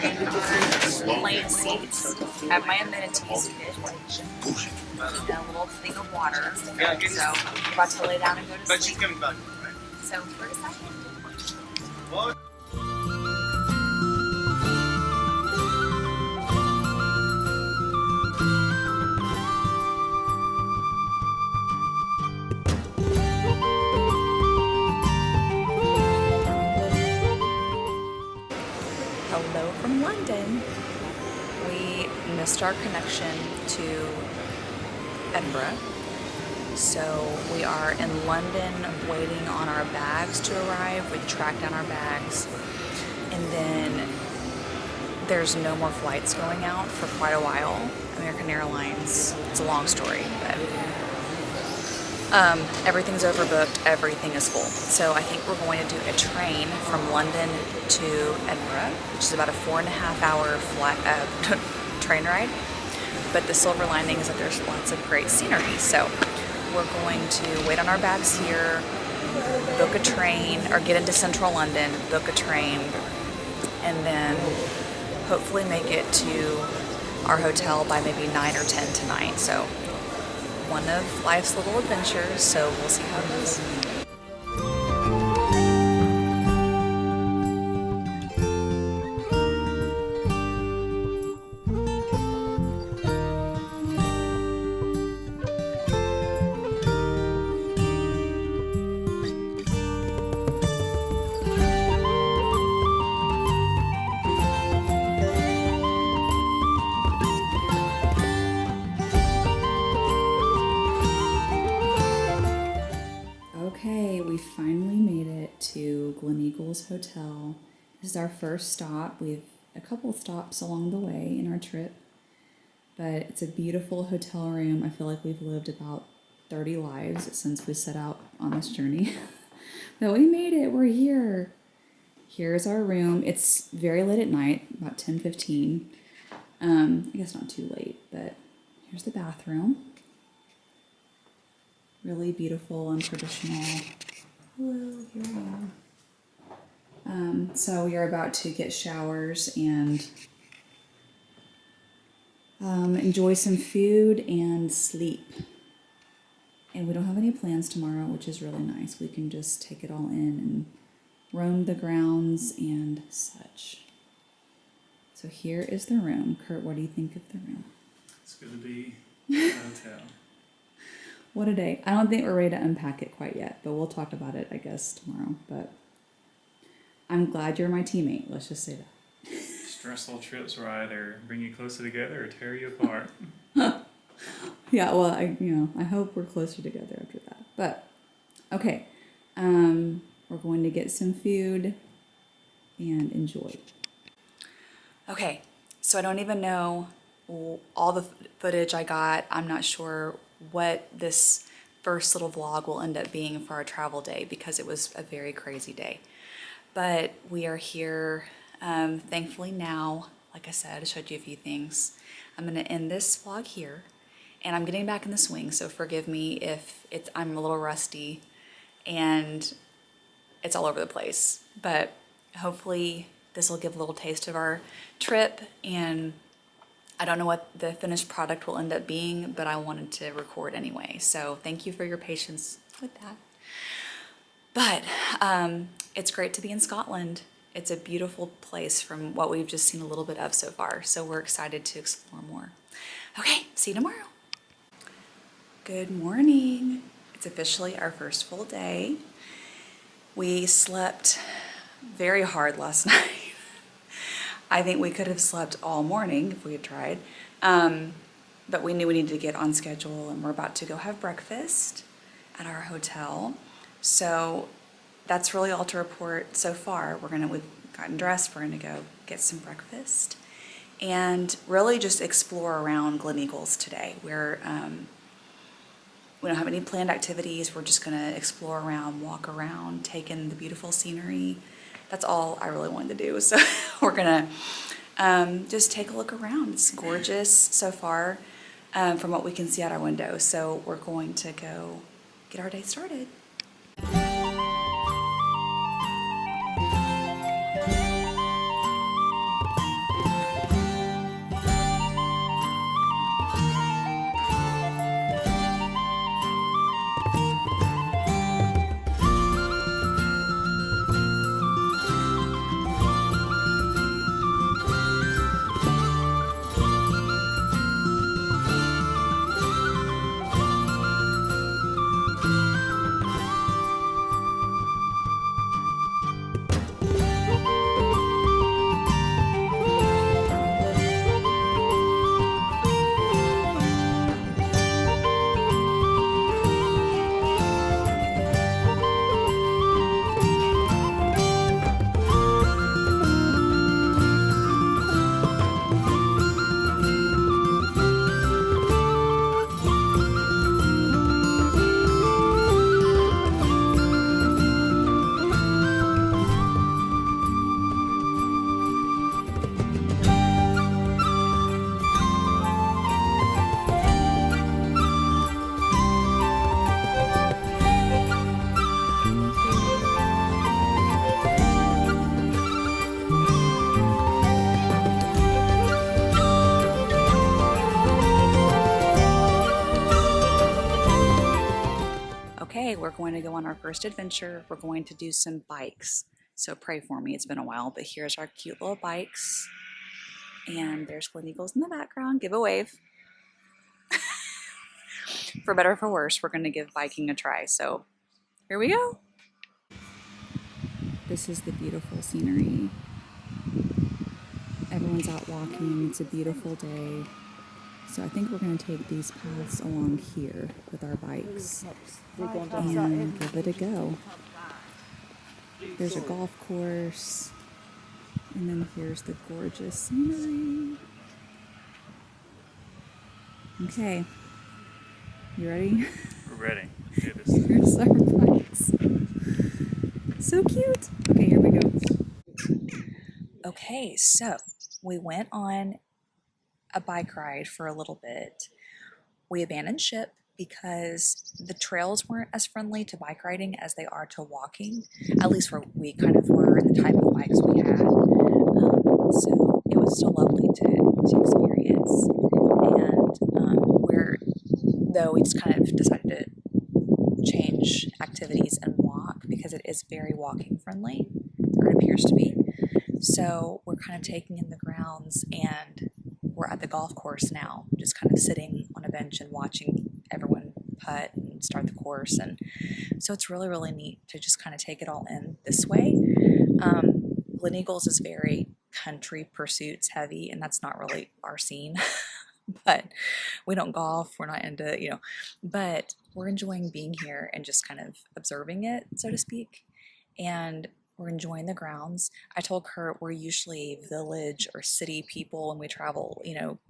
in our plain seats. Have my amenities kit, and a little thing of water. So I'm about to lay down and go to sleep. So we're excited. Hello from London. We missed our connection to Edinburgh, so we are in London waiting on our bags to arrive. We tracked down our bags, and then there's no more flights going out for quite a while. American Airlines, it's a long story, but everything's overbooked, everything is full. So I think we're going to do a train from London to Edinburgh, which is about a 4.5-hour train ride. But the silver lining is that there's lots of great scenery. So we're going to wait on our bags here, book a train, or get into central London, book a train, and then hopefully make it to our hotel by maybe 9 or 10 tonight. So one of life's little adventures, so we'll see how it goes. Okay, we finally made it to Gleneagles Hotel. This is our first stop. We have a couple of stops along the way in our trip, but it's a beautiful hotel room. I feel like we've lived about 30 lives since we set out on this journey. But we made it, we're here. Here's our room. It's very late at night, about 10:15. I guess not too late, but here's the bathroom. Really beautiful and traditional. Hello, here I am. So we are about to get showers and enjoy some food and sleep. And we don't have any plans tomorrow, which is really nice. We can just take it all in and roam the grounds and such. So here is the room. Kurt, what do you think of the room? It's good to be in a hotel. What a day. I don't think we're ready to unpack it quite yet, but we'll talk about it, I guess, tomorrow. But I'm glad you're my teammate. Let's just say that. Stressful trips will either bring you closer together or tear you apart. Yeah, well, I hope we're closer together after that. But, okay. We're going to get some food and enjoy. Okay, so I don't even know all the footage I got. I'm not sure what this first little vlog will end up being for our travel day because it was a very crazy day. But we are here, thankfully now. Like I said, I showed you a few things. I'm going to end this vlog here, and I'm getting back in the swing, so forgive me if I'm a little rusty and it's all over the place. But hopefully this will give a little taste of our trip, and I don't know what the finished product will end up being, but I wanted to record anyway. So thank you for your patience with that. But it's great to be in Scotland. It's a beautiful place from what we've just seen a little bit of so far. So we're excited to explore more. Okay, see you tomorrow. Good morning. It's officially our first full day. We slept very hard last night. I think we could have slept all morning if we had tried, but we knew we needed to get on schedule, and we're about to go have breakfast at our hotel. So that's really all to report so far. We've gotten dressed, we're gonna go get some breakfast, and really just explore around Gleneagles today. We don't have any planned activities. We're just gonna explore around, walk around, take in the beautiful scenery. That's all I really wanted to do. So we're gonna just take a look around. It's gorgeous so far from what we can see out our window. So we're going to go get our day started. Okay, we're going to go on our first adventure. We're going to do some bikes. So pray for me, it's been a while, but here's our cute little bikes. And there's Gleneagles in the background. Give a wave. For better or for worse, we're going to give biking a try. So here we go. This is the beautiful scenery. Everyone's out walking. It's a beautiful day. So I think we're going to take these paths along here with our bikes and give it a go. There's a golf course. And then here's the gorgeous scenery. Okay. You ready? We're ready. Do this. Here's our bikes. So cute. Okay, here we go. Okay, so we went on a bike ride for a little bit. We abandoned ship because the trails weren't as friendly to bike riding as they are to walking, at least where we kind of were and the type of bikes we had. So it was still lovely to experience. And though we just kind of decided to change activities and walk because it is very walking friendly, or it appears to be. So we're kind of taking in the grounds, and we're at the golf course now, just kind of sitting on a bench and watching everyone putt and start the course. And so it's really, really neat to just kind of take it all in this way. Gleneagles is very country pursuits heavy, and that's not really our scene. But we don't golf, we're not into, but we're enjoying being here and just kind of observing it, so to speak. And we're enjoying the grounds. I told Kurt we're usually village or city people when we travel,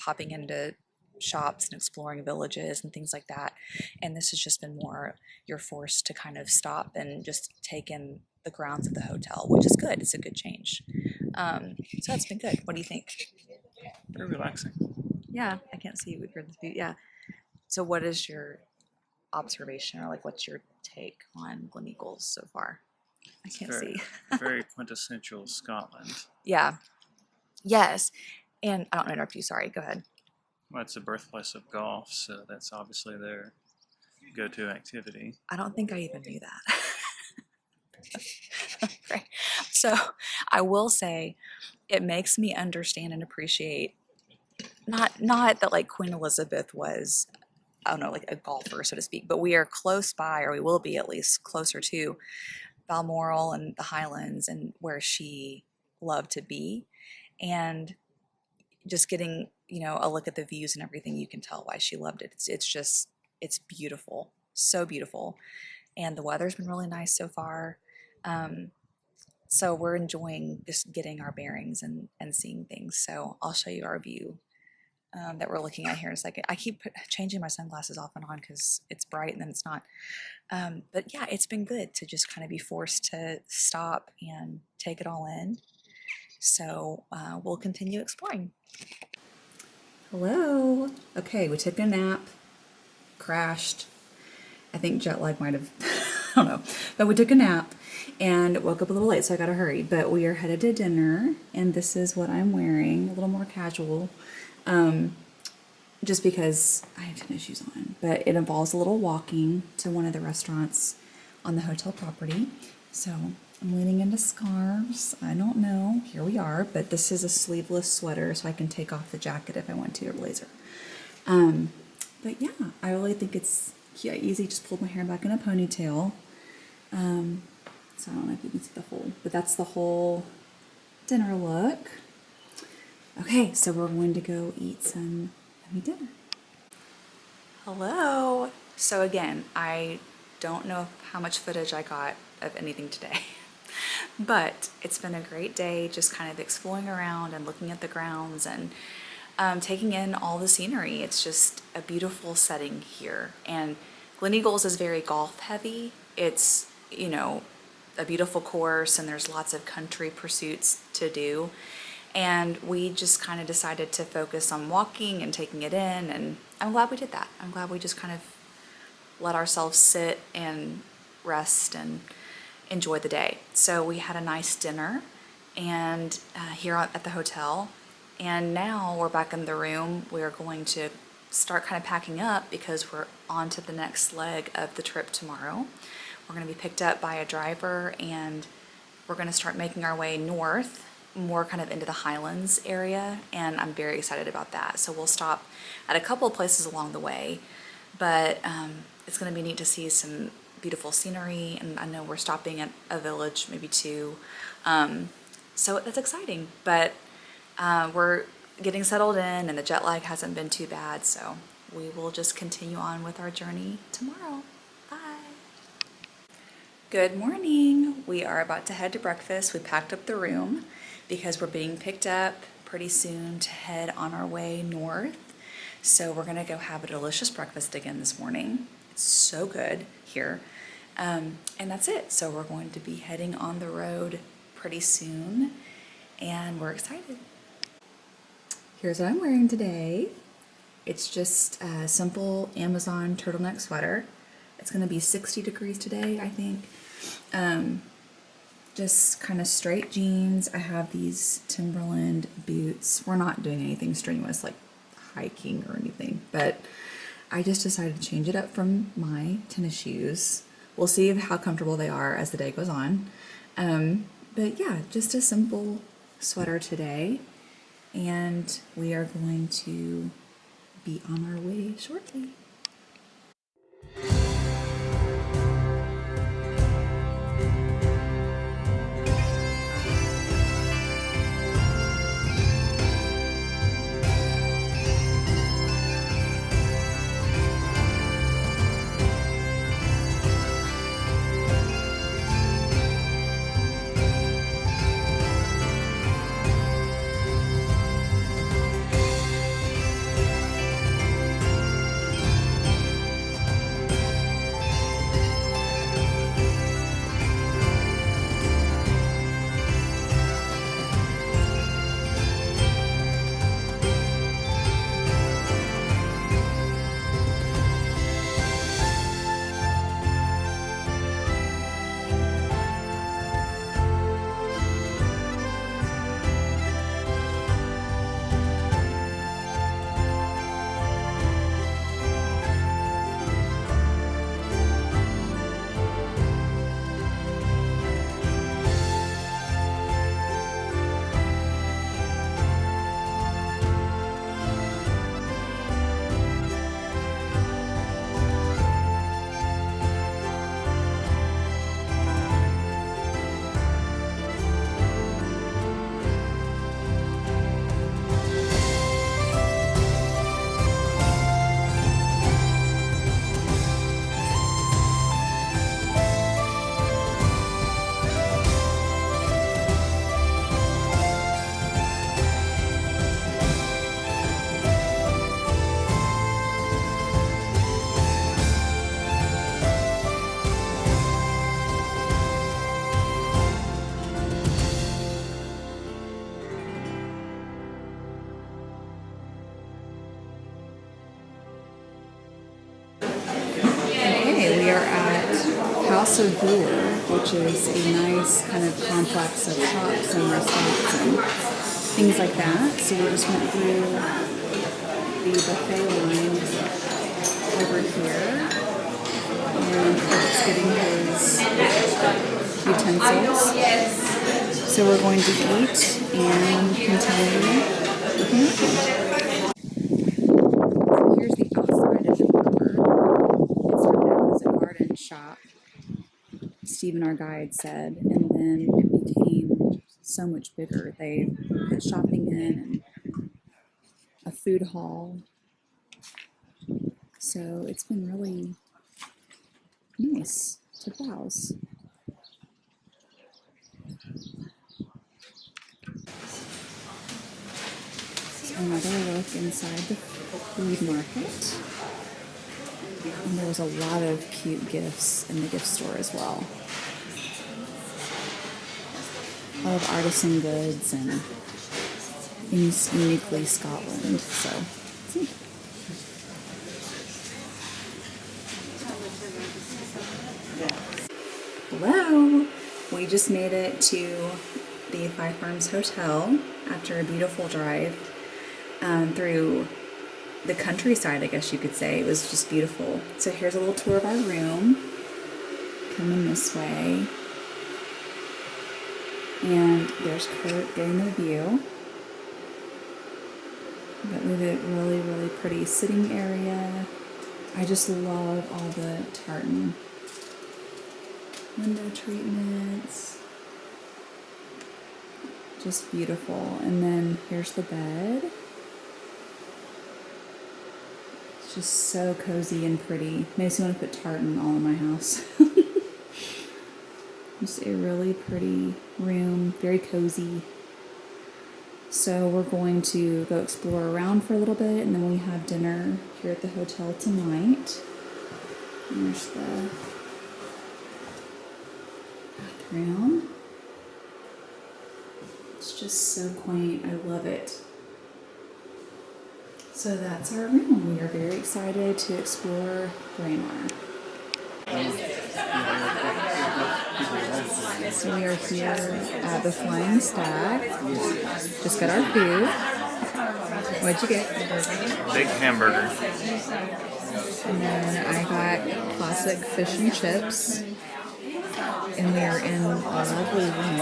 popping into shops and exploring villages and things like that. And this has just been more, you're forced to kind of stop and just take in the grounds of the hotel, which is good. It's a good change. So it's been good. What do you think? Very relaxing. Yeah, I can't see you with your view. Yeah. So what is your observation, or what's your take on Gleneagles so far? I can't see. Very quintessential Scotland. Yeah. Yes. And I don't interrupt you. Sorry. Go ahead. Well, it's the birthplace of golf, so that's obviously their go-to activity. I don't think I even knew that. Okay. So I will say it makes me understand and appreciate not that Queen Elizabeth was, I don't know, a golfer, so to speak, but we are close by, or we will be at least closer to Balmoral and the Highlands, and where she loved to be. And just getting, a look at the views and everything, you can tell why she loved it. It's beautiful. So beautiful. And the weather's been really nice so far. So we're enjoying just getting our bearings and seeing things. So I'll show you our view that we're looking at here in a second. I keep changing my sunglasses off and on because it's bright and then it's not. But yeah, it's been good to just kind of be forced to stop and take it all in. So we'll continue exploring. Hello. Okay, we took a nap, crashed. I think jet lag might have, I don't know. But we took a nap and woke up a little late, so I gotta hurry. But we are headed to dinner, and this is what I'm wearing, a little more casual. Just because I have tennis shoes on. But it involves a little walking to one of the restaurants on the hotel property. So I'm leaning into scarves. I don't know. Here we are. But this is a sleeveless sweater, so I can take off the jacket if I want to, or blazer. But yeah, I really think it's easy. Just pulled my hair back in a ponytail. So I don't know if you can see the whole, but that's the whole dinner look. Okay, so we're going to go eat some yummy dinner. Hello. So again, I don't know how much footage I got of anything today, but it's been a great day just kind of exploring around and looking at the grounds and taking in all the scenery. It's just a beautiful setting here. And Gleneagles is very golf heavy. It's, a beautiful course, and there's lots of country pursuits to do. And we just kind of decided to focus on walking and taking it in, and I'm glad we did that. I'm glad we just kind of let ourselves sit and rest and enjoy the day. So we had a nice dinner and here at the hotel, and now we're back in the room. We're going to start kind of packing up because we're on to the next leg of the trip tomorrow. We're going to be picked up by a driver, and we're going to start making our way north, more kind of into the Highlands area, and I'm very excited about that. So we'll stop at a couple of places along the way, but it's going to be neat to see some beautiful scenery, and I know we're stopping at a village, maybe two, so that's exciting. But we're getting settled in, and the jet lag hasn't been too bad, so we will just continue on with our journey tomorrow. Bye. Good morning. We are about to head to breakfast. We packed up the room because we're being picked up pretty soon to head on our way north. So we're gonna go have a delicious breakfast again this morning. It's so good here. And that's it. So we're going to be heading on the road pretty soon, and we're excited. Here's what I'm wearing today. It's just a simple Amazon turtleneck sweater. It's gonna be 60 degrees today, I think. Just kind of straight jeans. I have these Timberland boots. We're not doing anything strenuous like hiking or anything, but I just decided to change it up from my tennis shoes. We'll see how comfortable they are as the day goes on. But yeah, just a simple sweater today, and we are going to be on our way shortly. We are at House of Brewer, which is a nice kind of complex of shops and restaurants and things like that. So we just went through the buffet line over here, and Kurt's getting his utensils. So we're going to eat and continue looking around. Here's the outside of the brewer. It started out as a garden shop, Stephen, our guide, said, and then it became so much bigger. They put shopping in and a food hall. So it's been really nice to browse. So another look inside the food market. And there was a lot of cute gifts in the gift store as well. A lot of artisan goods and things uniquely Scotland. So, hello! We just made it to the Five Farms Hotel after a beautiful drive through the countryside, I guess you could say. It was just beautiful. So here's a little tour of our room. Come in this way. And there's Kurt getting the view. But with a really, really pretty sitting area. I just love all the tartan window treatments. Just beautiful. And then here's the bed. It's just so cozy and pretty. Makes me want to put tartan all in my house. Just a really pretty room, very cozy. So we're going to go explore around for a little bit, and then we have dinner here at the hotel tonight. And there's the bathroom. It's just so quaint. I love it. So that's our room. We are very excited to explore Braemar. So we are here at the Flying Stag. Just got our food. What'd you get? Big hamburger. And then I got classic fish and chips. And we are in a lovely room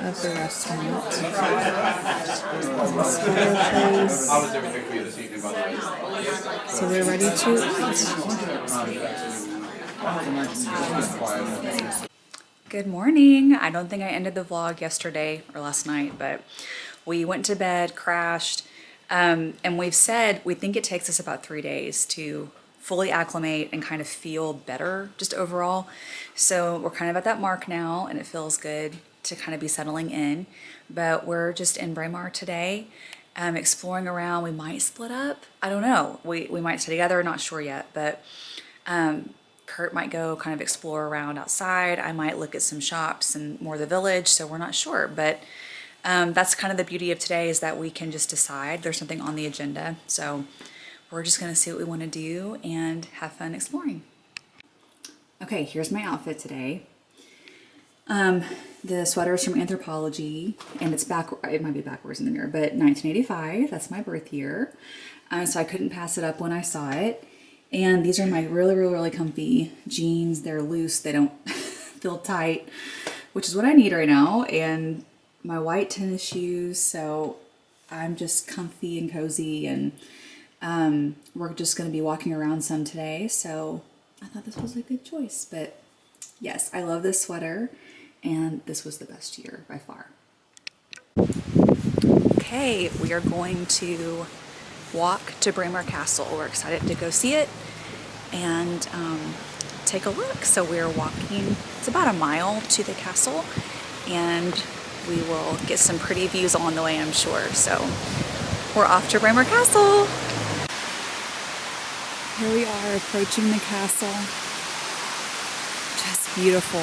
of the restaurant. This fireplace. So we're ready to eat. Good morning. I don't think I ended the vlog yesterday or last night, but we went to bed, crashed, and we've said we think it takes us about 3 days to fully acclimate and kind of feel better just overall. So we're kind of at that mark now, and it feels good to kind of be settling in. But we're just in Braemar today, exploring around. We might split up. I don't know. We might stay together. Not sure yet, but Kurt might go kind of explore around outside. I might look at some shops and more of the village, so we're not sure. But that's kind of the beauty of today, is that we can just decide. There's something on the agenda. So we're just gonna see what we wanna do and have fun exploring. Okay, here's my outfit today. The sweater is from Anthropology, and it's it might be backwards in the mirror, but 1985, that's my birth year. So I couldn't pass it up when I saw it. And these are my really, really, really comfy jeans. They're loose, they don't feel tight, which is what I need right now. And my white tennis shoes, so I'm just comfy and cozy, and we're just gonna be walking around some today. So I thought this was a good choice, but yes, I love this sweater, and this was the best year by far. Okay, we are going to walk to Braemar Castle. We're excited to go see it and take a look. So we're walking, it's about a mile to the castle, and we will get some pretty views along the way, I'm sure. So we're off to Braemar Castle. Here we are approaching the castle. Just beautiful.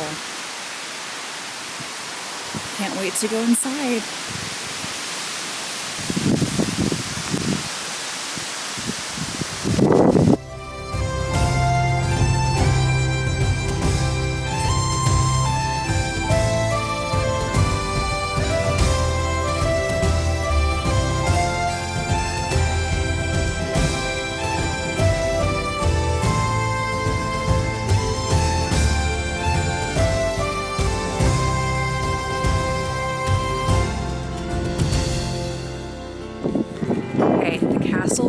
Can't wait to go inside.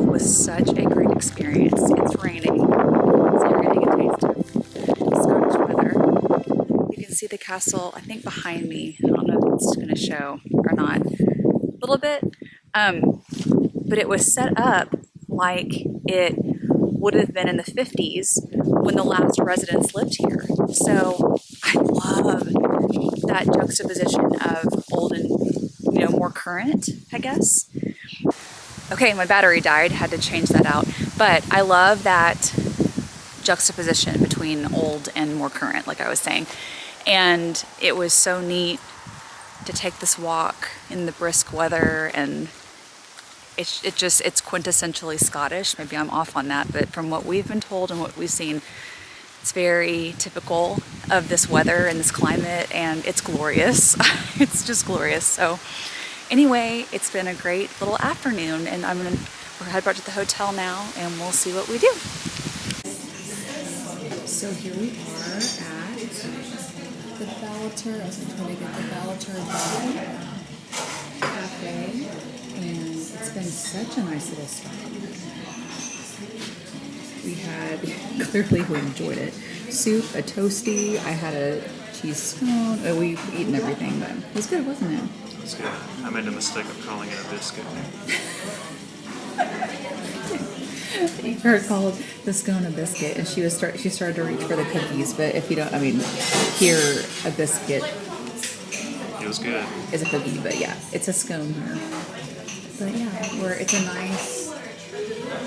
Was such a great experience. It's raining, so you're getting a taste of Scottish weather. You can see the castle, I think, behind me. I don't know if it's going to show or not. A little bit. But it was set up like it would have been in the 50s when the last residents lived here. So I love that juxtaposition of old and, more current, I guess. Okay, my battery died, had to change that out. But I love that juxtaposition between old and more current, like I was saying. And it was so neat to take this walk in the brisk weather, and it's quintessentially Scottish. Maybe I'm off on that, but from what we've been told and what we've seen, it's very typical of this weather and this climate, and it's glorious. It's just glorious. So anyway, it's been a great little afternoon, and we're headed back to the hotel now and we'll see what we do. So here we are at the Bellator. I was trying to get the Bellator Cafe, and it's been such a nice little stop. We had, clearly we enjoyed it, soup, a toasty, I had a cheese scone. We've eaten everything, but it was good, wasn't it? It's good. I made the mistake of calling it a biscuit. You heard called the scone a biscuit, and she started to reach for the cookies. But if you don't, I mean, here a biscuit It was good. is a cookie, but yeah, it's a scone here. But yeah, it's a nice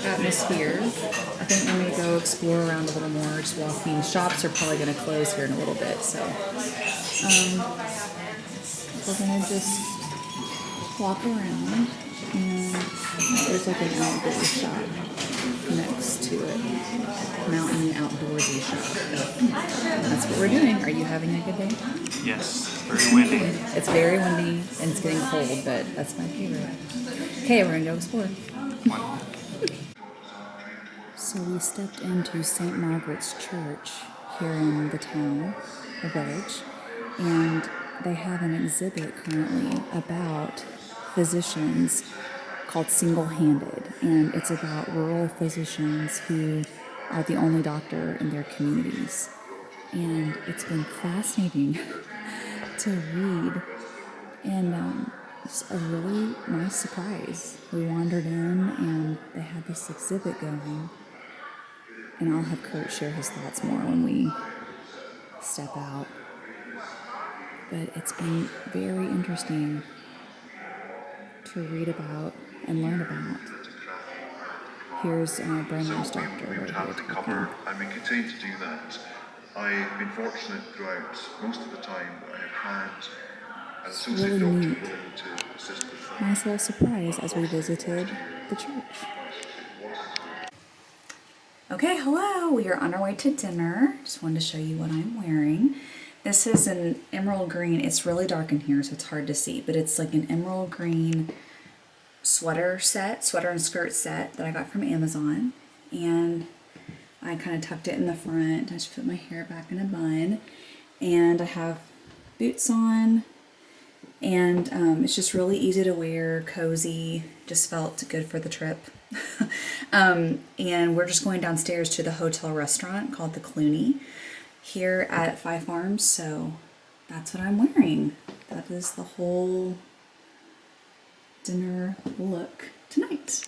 atmosphere. I think when we go explore around a little more, just walking. Shops are probably going to close here in a little bit, so we're going to just walk around, and there's like an outdoor shop next to it. Mountain outdoorsy shop. That's what we're doing. Are you having a good day? Yes, very windy. It's very windy and it's getting cold, but that's my favorite. Okay, we're gonna go explore. So we stepped into St. Margaret's Church here in the town, the village, and they have an exhibit currently about physicians called Single-Handed, and it's about rural physicians who are the only doctor in their communities. And it's been fascinating to read, and it's a really nice surprise. We wandered in and they had this exhibit going, and I'll have Kurt share his thoughts more when we step out. But it's been very interesting to read about and learn about. Here's Braemar's doctor right here talking. And we continue to do that. I've been fortunate throughout most of the time that I've had an associate really doctor neat. willing to assist with that. Nice little surprise as we visited the church. Okay, hello. We are on our way to dinner. Just wanted to show you what I'm wearing. This is an emerald green. It's really dark in here, so it's hard to see, but it's like an emerald green sweater and skirt set that I got from Amazon. And I kind of tucked it in the front. I just put my hair back in a bun. And I have boots on. And it's just really easy to wear, cozy, just felt good for the trip. And we're just going downstairs to the hotel restaurant called the Clooney here at Five Farms. So that's what I'm wearing. That is the whole dinner look tonight.